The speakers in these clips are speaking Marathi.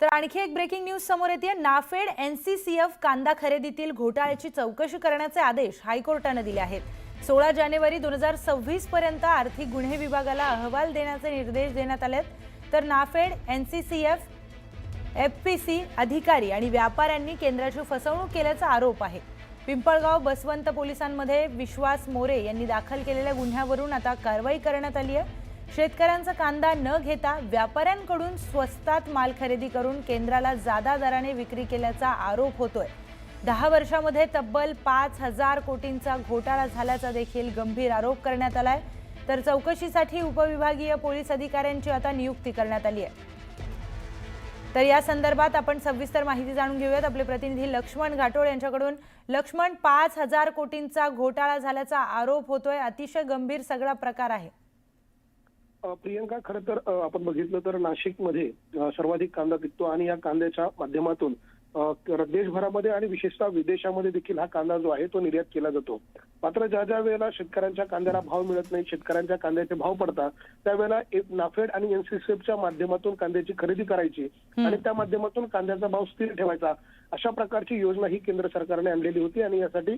तर आणखी एक ब्रेकिंग न्यूज समोर येते। नाफेड एनसीसीएफ कांदा खरेदीतील घोटाळ्याची चौकशी करण्याचे आदेश हायकोर्टाने दिले आहेत। 16 जानेवारी 2026 पर्यंत आर्थिक गुन्हे विभागाला अहवाल देण्याचे निर्देश देण्यात आलेत। तर नाफेड एनसीसीएफ एफपीसी अधिकारी आणि व्यापाऱ्यांनी केंद्राची फसवणूक केल्याचा आरोप आहे। पिंपळगाव बसवंत पोलिसांमध्ये विश्वास मोरे यांनी दाखल केलेल्या गुन्ह्यावरून आता कारवाई करण्यात आली आहे। शेतकऱ्यांचा कांदा न घेता व्यापाऱ्यांकडून स्वस्तात माल खरेदी करून केंद्राला जादा दराने विक्री केल्याचा आरोप होतोय। 10 वर्षांमध्ये तब्बल 5000 कोटींचा घोटाळा झाल्याचा देखील गंभीर आरोप करण्यात आलाय। तर चौकशीसाठी उपविभागीय पोलीस अधिकाऱ्यांची आता नियुक्ती करण्यात आली आहे। तर या संदर्भात आपण सविस्तर माहिती जाणून घेऊयात आपले प्रतिनिधी लक्ष्मण घाटोळ यांच्याकडून। लक्ष्मण, 5000 कोटींचा घोटाळा झाल्याचा आरोप होतोय, अतिशय गंभीर सगळा प्रकार आहे। प्रियंका, खरं तर आपण बघितलं तर नाशिकमध्ये सर्वाधिक कांदा पिकतो आणि या कांद्याच्या माध्यमातून देशभरामध्ये आणि विशेषतः विदेशामध्ये देखील हा कांदा जो आहे तो निर्यात केला जातो। मात्र ज्या ज्या वेळेला शेतकऱ्यांच्या कांद्याला भाव मिळत नाही, शेतकऱ्यांच्या कांद्याचे भाव पडतात, त्यावेळेला नाफेड आणि एनसीसीएफच्या माध्यमातून कांद्याची खरेदी करायची आणि त्या माध्यमातून कांद्याचा भाव स्थिर ठेवायचा, अशा प्रकारची योजना ही केंद्र सरकारने आणलेली होती आणि यासाठी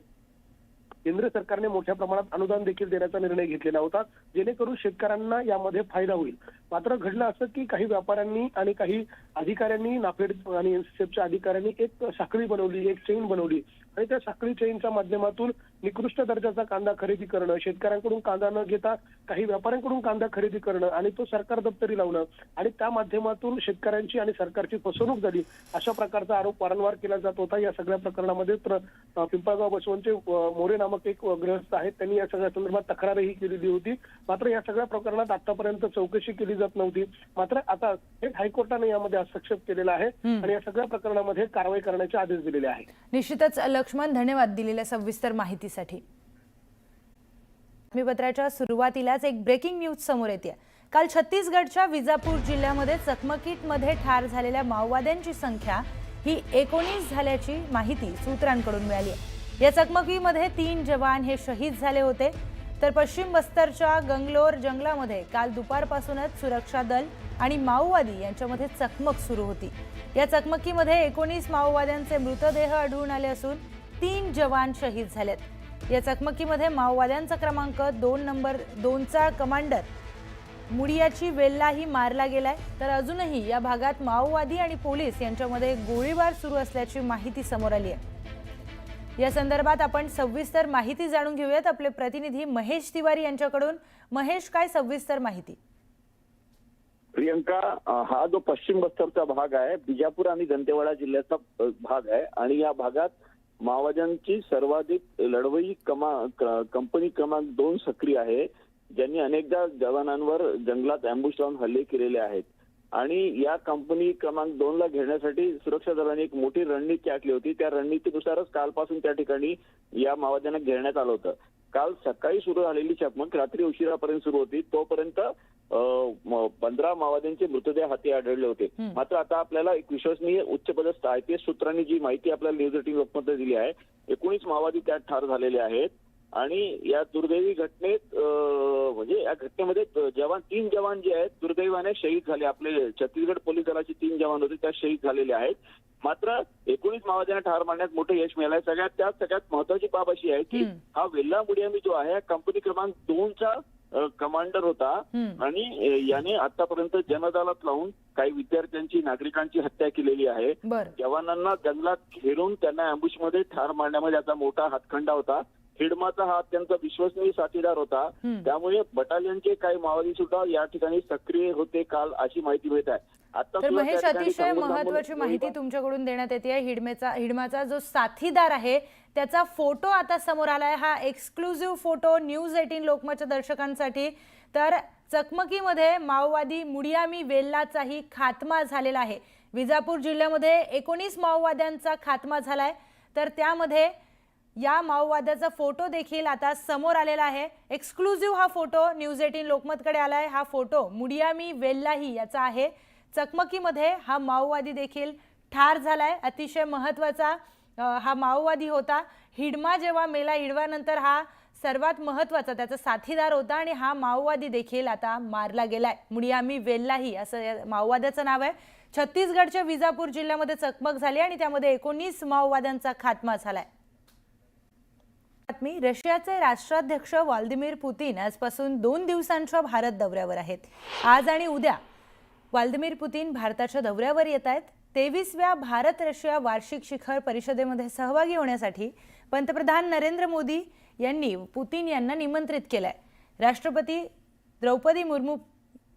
केंद्र सरकारने मोठ्या प्रमाणात अनुदान देखील देण्याचा निर्णय घेतलेला होता, जेणेकरून शेतकऱ्यांना यामध्ये फायदा होईल। मात्र घडलं असं की काही व्यापाऱ्यांनी आणि काही अधिकाऱ्यांनी, नाफेड आणि एनसीसीएफच्या अधिकाऱ्यांनी एक साखळी बनवली, एक चेन बनवली आणि त्या साखळी चेनच्या माध्यमातून निकृष्ट दर्जाचा कांदा खरेदी करणं, शेतकऱ्यांकडून कांदा न घेता काही व्यापाऱ्यांकडून कांदा खरेदी करणं आणि तो सरकार दप्तरी लावणं आणि त्या माध्यमातून शेतकऱ्यांची आणि सरकारची फसवणूक झाली, अशा प्रकारचा आरोप वारंवार केला जात होता। या सगळ्या प्रकरणामध्ये पिंपळगाव बसवंतचे मोरे नामक एक गृहस्थ आहेत, त्यांनी या सगळ्या संदर्भात तक्रारही केलेली होती। मात्र या सगळ्या प्रकरणात आतापर्यंत चौकशी केली जात नव्हती। मात्र आता हायकोर्टाने यामध्ये हस्तक्षेप केलेला आहे आणि या सगळ्या प्रकरणामध्ये कारवाई करण्याचे आदेश दिलेले आहेत। निश्चितच लक्ष्मण, धन्यवाद दिलेल्या सविस्तर माहितीसाठी। बातमीपत्राच्या सुरुवातीलाच एक ब्रेकिंग न्यूज समोर येते। काल छत्तीसगडच्या विजापूर जिल्ह्यामध्ये चकमकीमध्ये ठार झालेल्या माओवाद्यांची संख्या ही 19 झाल्याची माहिती सूत्रांकडून मिळाली आहे। या चकमकीमध्ये 3 जवान हे शहीद झाले होते। तर पश्चिम बस्तरच्या गंगलोर जंगलामध्ये काल दुपारपासूनच सुरक्षा दल आणि माओवादी यांच्यामध्ये चकमक सुरू होती। या चकमकीमध्ये 19 माओवाद्यांचे मृतदेह आढळून आले असून 3 जवान शहीद झालेत। या चकमकीमध्ये माओवाद्यांचा क्रमांक 2 नंबर 2चा कमांडर मुडियाची वेल्लाही मारला गेलाय। तर अजूनही या भागात माओवादी आणि पोलीस यांच्यामध्ये गोळीबार सुरू असल्याची माहिती समोर आली आहे। या संदर्भात आपण सविस्तर माहिती जाणून घेऊयात आपले प्रतिनिधी महेश तिवारी यांच्याकडून। महेश, काय सविस्तर माहिती? प्रियंका, हा जो पश्चिम बस्तरचा भाग आहे, बिजापूर आणि दंतेवाडा जिल्ह्याचा भाग आहे आणि या भागात माओवाद्यांची सर्वाधिक लढवई कंपनी क्रमांक 2 सक्रिय आहे, ज्यांनी अनेकदा जवानांवर जंगलात अँबुश लावून हल्ले केलेले आहेत आणि या कंपनी क्रमांक 2 ला घेण्यासाठी सुरक्षा दलाने एक मोठी रणनीती आखली होती। त्या रणनीतीनुसारच कालपासून त्या ठिकाणी या माओवाद्यांना घेरण्यात आलं होतं। काल सकाळी सुरू झालेली चकमक रात्री उशिरापर्यंत सुरू होती, तोपर्यंत 15 माओवाद्यांचे मृतदेह हाती आढळले होते। मात्र आता आपल्याला एक विश्वसनीय उच्चपदस्थ IPS सूत्रांनी जी माहिती आपल्याला न्यूज 18 लोकमतमध्ये दिली आहे, 19 माओवादी त्यात ठार झालेले आहेत आणि या दुर्दैवी घटनेत म्हणजे या घटनेमध्ये 3 जवान जे आहेत दुर्दैवाने शहीद झाले। आपले छत्तीसगड पोलीस दलाचे 3 जवान होते, त्या शहीद झालेले आहेत। मात्र 19 माओवाद्यांना ठार मारण्यात मोठं यश मिळालंय। सगळ्यात महत्वाची बाब अशी आहे की हा वेल्ला मुडियामी जो आहे कंपनी क्रमांक 2चा कमांडर होता आणि याने आतापर्यंत जनदालत लावून काही विद्यार्थ्यांची, नागरिकांची हत्या केलेली आहे। जवानांना जंगलात घेरून त्यांना अँबुशमध्ये ठार मारण्यामध्ये आता मोठा हातखंडा होता। हिडमाचा हा अत्यंत विश्वसनीय साथीदार होता, त्यामुळे बटालियनचे काही माओवादी सुद्धा या ठिकाणी सक्रिय होते काल, अशी माहिती मिळत आहे। तर महेश, अतिशय महत्त्वाची माहिती तुमच्याकडून देण्यात येते। हिडमाचा जो साथीदार आहे त्याचा फोटो आता समोर आलाय, हा एक्सक्लुझिव्ह फोटो न्यूज 18 लोकमतच्या दर्शकांसाठी। तर चकमकीमध्ये माओवादी मुडियामी वेल्लाचाही खात्मा झालेला आहे। विजापूर जिल्ह्यामध्ये 19 माओवाद्यांचा खात्मा झालाय, तर त्यामध्ये या माओवाद्याचा फोटो देखील आता समोर आलेला आहे। एक्सक्लुझिव्ह हा फोटो न्यूज 18 लोकमतकडे आलाय। हा फोटो मुडियामी वेल्लाही याचा आहे। चकमकीमध्ये हा माओवादी देखील ठार झालाय। अतिशय महत्त्वाचा हा माओवादी होता। हिडमा जेव्हा मेला, हिडवानंतर हा सर्वात महत्त्वाचा त्याचा साथीदार होता आणि हा माओवादी देखील आता मारला गेलाय। मुडियामी वेल्लाही असं माओवाद्याचं नाव आहे। छत्तीसगडच्या विजापूर जिल्ह्यामध्ये चकमक झाली आणि त्यामध्ये 19 माओवाद्यांचा खात्मा झालाय. बातमी. रशियाचे राष्ट्राध्यक्ष व्लादिमीर पुतीन आजपासून 2 दिवसांच्या भारत दौऱ्यावर आहेत. आज आणि उद्या व्लादिमीर पुतीन भारताच्या दौऱ्यावर येत आहेत. 23व्या भारत रशिया वार्षिक शिखर परिषदेमध्ये सहभागी होण्यासाठी पंतप्रधान नरेंद्र मोदी यांनी पुतीन यांना निमंत्रित केलंय. राष्ट्रपती द्रौपदी मुर्मू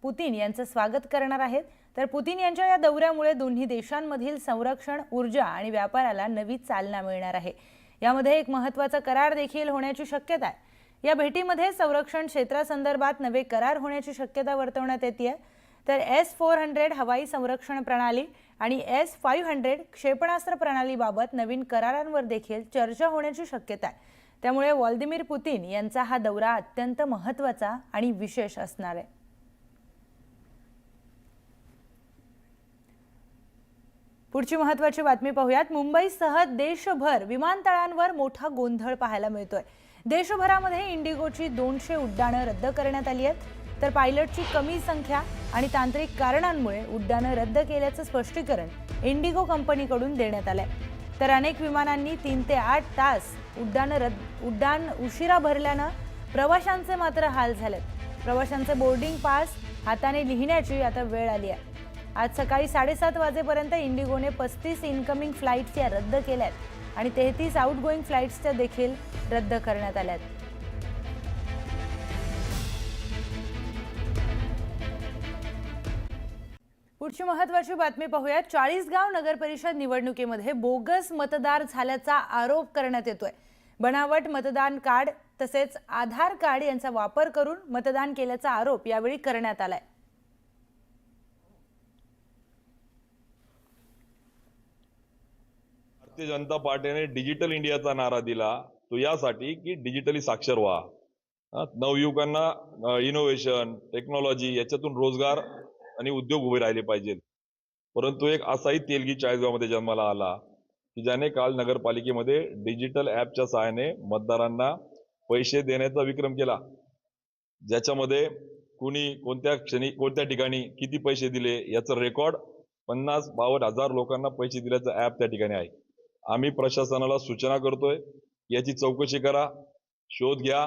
पुतीन यांचं स्वागत करणार आहेत. तर पुतीन यांच्या या दौऱ्यामुळे दोन्ही देशांमधील संरक्षण, ऊर्जा आणि व्यापाराला नवी चालना मिळणार आहे. यामध्ये एक महत्त्वाचा करार देखील होण्याची शक्यता आहे. या भेटीमध्ये संरक्षण क्षेत्रासंदर्भात नवे करार होण्याची शक्यता वर्तवण्यात येते. तर S-400 हवाई संरक्षण प्रणाली आणि S-500 क्षेपणास्त्र प्रणालीबाबत नवीन करारांवर देखील चर्चा होण्याची शक्यता आहे. त्यामुळे व्लादिमीर पुतीन यांचा हा दौरा अत्यंत महत्त्वाचा आणि विशेष असणार आहे. पुढची महत्त्वाची बातमी पाहूयात. मुंबईसह देशभर विमानतळांवर मोठा गोंधळ पाहायला मिळतोय. देशभरामध्ये इंडिगोची 200 उड्डाणं रद्द करण्यात आली आहेत. तर पायलटची कमी संख्या आणि तांत्रिक कारणांमुळे उड्डाणं रद्द केल्याचं स्पष्टीकरण इंडिगो कंपनीकडून देण्यात आलंय. तर अनेक विमानांनी 3 ते 8 तास उड्डाण उशिरा भरल्यानं प्रवाशांचे मात्र हाल झालेत. प्रवाशांचे बोर्डिंग पास हाताने लिहिण्याची आता वेळ आली आहे. आज सकाळी 7:30 वाजेपर्यंत इंडिगोने 35 इनकमिंग फ्लाईट्स या रद्द केल्यात आणि 33 आउटगोईंग फ्लाईट्सच्या देखील रद्द करण्यात आल्यात. पुढची महत्त्वाची बातमी पाहूयात. चाळीसगाव नगर परिषद निवडणुकीमध्ये बोगस मतदार झाल्याचा आरोप करण्यात येतोय. बनावट मतदान कार्ड तसेच आधार कार्ड यांचा वापर करून मतदान केल्याचा आरोप यावेळी करण्यात आलाय. भारतीय जनता पार्टीने डिजिटल इंडियाचा नारा दिला, तो यासाठी की डिजिटली साक्षर व्हा. नवयुवकांना इनोव्हेशन, टेक्नॉलॉजी याच्यातून रोजगार आणि उद्योग उभे राहिले पाहिजेत. परंतु एक असाही तेलगी चाळीसगावमध्ये जन्माला आला की ज्याने काल नगरपालिकेमध्ये डिजिटल ॲपच्या सहाय्याने मतदारांना पैसे देण्याचा विक्रम केला. ज्याच्यामध्ये कुणी कोणत्या क्षणी कोणत्या ठिकाणी किती पैसे दिले याचं रेकॉर्ड 50-52 हजार लोकांना पैसे दिल्याचं ॲप त्या ठिकाणी आहे. आम्ही प्रशासनाला सूचना करतोय, याची चौकशी करा, शोध घ्या.